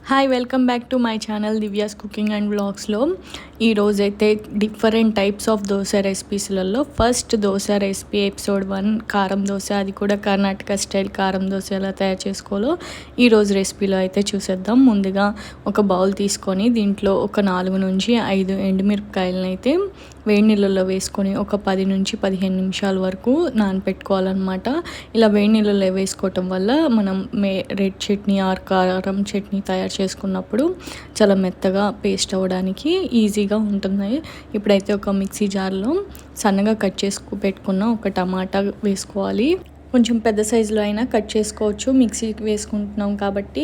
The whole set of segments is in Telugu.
Hi welcome back to my channel Divya's cooking and వ్లాగ్స్లో ఈరోజైతే డిఫరెంట్ టైప్స్ ఆఫ్ దోశ రెసిపీస్లలో ఫస్ట్ దోశ రెసిపీ ఎపిసోడ్ 1 కారం దోశ, అది కూడా కర్ణాటక స్టైల్ కారం దోశ ఎలా తయారు చేసుకోవాలో ఈరోజు రెసిపీలో అయితే చూసేద్దాం. ముందుగా ఒక బౌల్ తీసుకొని దీంట్లో ఒక 4 నుంచి 5 ఎండుమిరపకాయలను అయితే వేడి నీళ్ళల్లో వేసుకొని ఒక 10 నుంచి 15 నిమిషాల వరకు నానపెట్టుకోవాలన్నమాట. ఇలా వేడి నీళ్ళల్లో వేసుకోవటం వల్ల మనం రెడ్ చట్నీ ఆర్ కారం చట్నీ తయారు చేసుకున్నప్పుడు చాలా మెత్తగా పేస్ట్ అవ్వడానికి ఈజీగా ఉంటుంది. ఇప్పుడైతే ఒక మిక్సీ జార్లో సన్నగా కట్ పెట్టుకున్న ఒక టమాటా వేసుకోవాలి. కొంచెం పెద్ద సైజులో అయినా కట్ చేసుకోవచ్చు, మిక్సీకి వేసుకుంటున్నాం కాబట్టి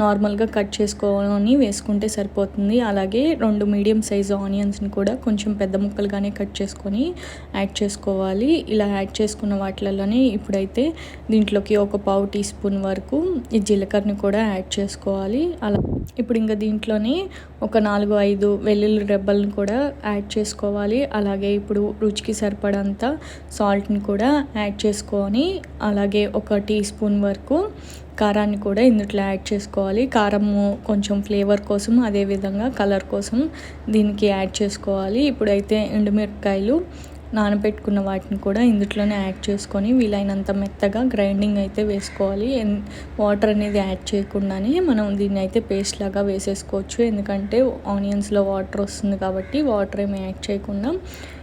నార్మల్గా కట్ చేసుకొని వేసుకుంటే సరిపోతుంది. అలాగే 2 మీడియం సైజు ఆనియన్స్ని కూడా కొంచెం పెద్ద ముక్కలుగానే కట్ చేసుకొని యాడ్ చేసుకోవాలి. ఇలా యాడ్ చేసుకున్న వాటిలలోనే ఇప్పుడైతే దీంట్లోకి ఒక 1/2 టీ స్పూన్ వరకు ఈ జీలకర్రని కూడా యాడ్ చేసుకోవాలి. అలా ఇప్పుడు ఇంకా దీంట్లోనే ఒక 4-5 వెల్లుల్లి రెబ్బలను కూడా యాడ్ చేసుకోవాలి. అలాగే ఇప్పుడు రుచికి సరిపడంత సాల్ట్ని కూడా యాడ్ చేసుకొని అలాగే ఒక టీ స్పూన్ వరకు కారాన్ని కూడా ఇందులో యాడ్ చేసుకోవాలి. కారము కొంచెం ఫ్లేవర్ కోసం, అదేవిధంగా కలర్ కోసం దీనికి యాడ్ చేసుకోవాలి. ఇప్పుడైతే ఎండుమిరపకాయలు నానబెట్టుకున్న వాటిని కూడా ఇందులోనే యాడ్ చేసుకొని వీలైనంత మెత్తగా గ్రైండింగ్ అయితే వేసుకోవాలి. వాటర్ అనేది యాడ్ చేయకుండానే మనం దీన్ని అయితే పేస్ట్ లాగా వేసేసుకోవచ్చు, ఎందుకంటే ఆనియన్స్లో వాటర్ వస్తుంది కాబట్టి వాటర్ ఏమి యాడ్ చేయకుండా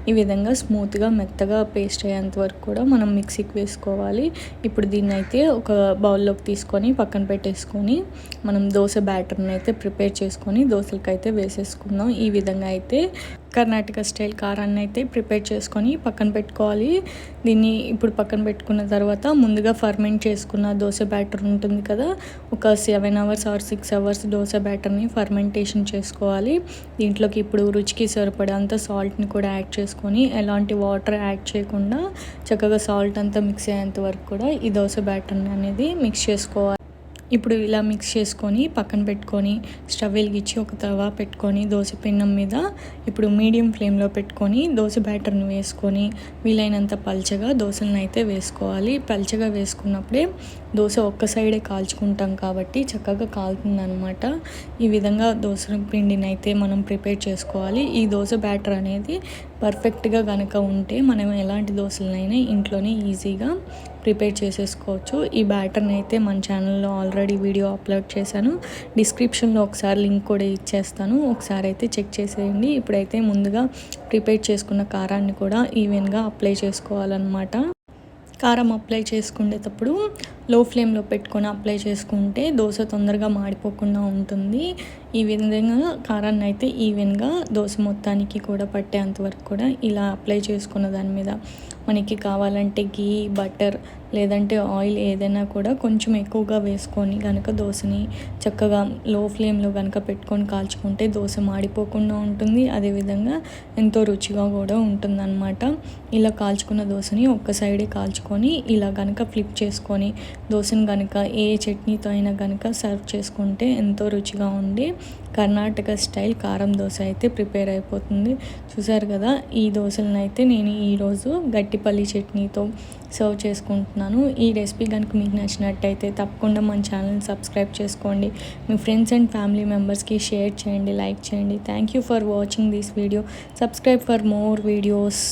ఈ విధంగా స్మూత్గా మెత్తగా పేస్ట్ అయ్యేంత వరకు కూడా మనం మిక్సీకి వేసుకోవాలి. ఇప్పుడు దీన్ని అయితే ఒక బౌల్లోకి తీసుకొని పక్కన పెట్టేసుకొని మనం దోశ బ్యాటర్ని అయితే ప్రిపేర్ చేసుకొని దోశలకి అయితే వేసేసుకుందాం. ఈ విధంగా అయితే కర్ణాటక స్టైల్ కారాన్ని అయితే ప్రిపేర్ చేసుకొని పక్కన పెట్టుకోవాలి. దీన్ని ఇప్పుడు పక్కన పెట్టుకున్న తర్వాత ముందుగా ఫర్మెంట్ చేసుకున్న దోశ బ్యాటర్ ఉంటుంది కదా, ఒక 7 అవర్స్ ఆర్ 6 అవర్స్ దోశ బ్యాటర్ని ఫర్మెంటేషన్ చేసుకోవాలి. దీంట్లోకి ఇప్పుడు రుచికి సరిపడేంత సాల్ట్ని కూడా యాడ్ చేసుకొని ఎలాంటి వాటర్ యాడ్ చేయకుండా చక్కగా సాల్ట్ అంతా మిక్స్ అయ్యేంత వరకు కూడా ఈ దోశ బ్యాటర్ని అనేది మిక్స్ చేసుకోవాలి. ఇప్పుడు ఇలా మిక్స్ చేసుకొని పక్కన పెట్టుకొని స్టవ్ వెలిగించి ఒక తవా పెట్టుకొని దోశ పెన్నం మీద ఇప్పుడు మీడియం ఫ్లేమ్లో పెట్టుకొని దోశ బ్యాటర్ని వేసుకొని వీలైనంత పల్చగా దోశలను అయితే వేసుకోవాలి. పల్చగా వేసుకున్నప్పుడే దోశ ఒక్క సైడే కాల్చుకుంటాం కాబట్టి చక్కగా కాలుతుందనమాట. ఈ విధంగా దోశ పిండిని అయితే మనం ప్రిపేర్ చేసుకోవాలి. ఈ దోశ బ్యాటర్ అనేది పర్ఫెక్ట్గా కనుక ఉంటే మనం ఎలాంటి దోశలనైనా ఇంట్లోనే ఈజీగా ప్రిపేర్ చేసేసుకోవచ్చు. ఈ బ్యాటర్ని అయితే మన ఛానల్లో ఆల్రెడీ వీడియో అప్లోడ్ చేశాను, డిస్క్రిప్షన్లో ఒకసారి లింక్ కూడా ఇచ్చేస్తాను, ఒకసారి అయితే చెక్ చేసేయండి. ఇప్పుడైతే ముందుగా ప్రిపేర్ చేసుకున్న కారాన్ని కూడా ఈవెన్గా అప్లై చేసుకోవాలన్నమాట. కారం అప్లై చేసుకునేటప్పుడు లో ఫ్లేమ్లో పెట్టుకొని అప్లై చేసుకుంటే దోశ తొందరగా మాడిపోకుండా ఉంటుంది. ఈ విధంగా కారాన్ని అయితే ఈవెన్గా దోశ మొత్తానికి కూడా పట్టేంత వరకు కూడా ఇలా అప్లై చేసుకున్న దాని మీద మనకి కావాలంటే గీ, బటర్ లేదంటే ఆయిల్ ఏదైనా కూడా కొంచెం ఎక్కువగా వేసుకొని కనుక దోశని చక్కగా లో ఫ్లేమ్లో కనుక పెట్టుకొని కాల్చుకుంటే దోశ మాడిపోకుండా ఉంటుంది, అదేవిధంగా ఎంతో రుచిగా కూడా ఉంటుందన్నమాట. ఇలా కాల్చుకున్న దోశని ఒక్క సైడే కాల్చుకొని ఇలా కనుక ఫ్లిప్ చేసుకొని దోశను కనుక ఏ చట్నీతో అయినా కనుక సర్వ్ చేసుకుంటే ఎంతో రుచిగా ఉండి కర్ణాటక స్టైల్ కారం దోశ అయితే ప్రిపేర్ అయిపోతుంది. చూసారు కదా, ఈ దోశలను అయితే నేను ఈరోజు గట్టిపల్లి చట్నీతో సర్వ్ చేసుకుంటున్నాను. ఈ రెసిపీ కనుక మీకు నచ్చినట్టయితే తప్పకుండా మన ఛానల్ని సబ్స్క్రైబ్ చేసుకోండి, మీ ఫ్రెండ్స్ అండ్ ఫ్యామిలీ మెంబర్స్కి షేర్ చేయండి, లైక్ చేయండి. Thank you for watching this video. Subscribe for more videos.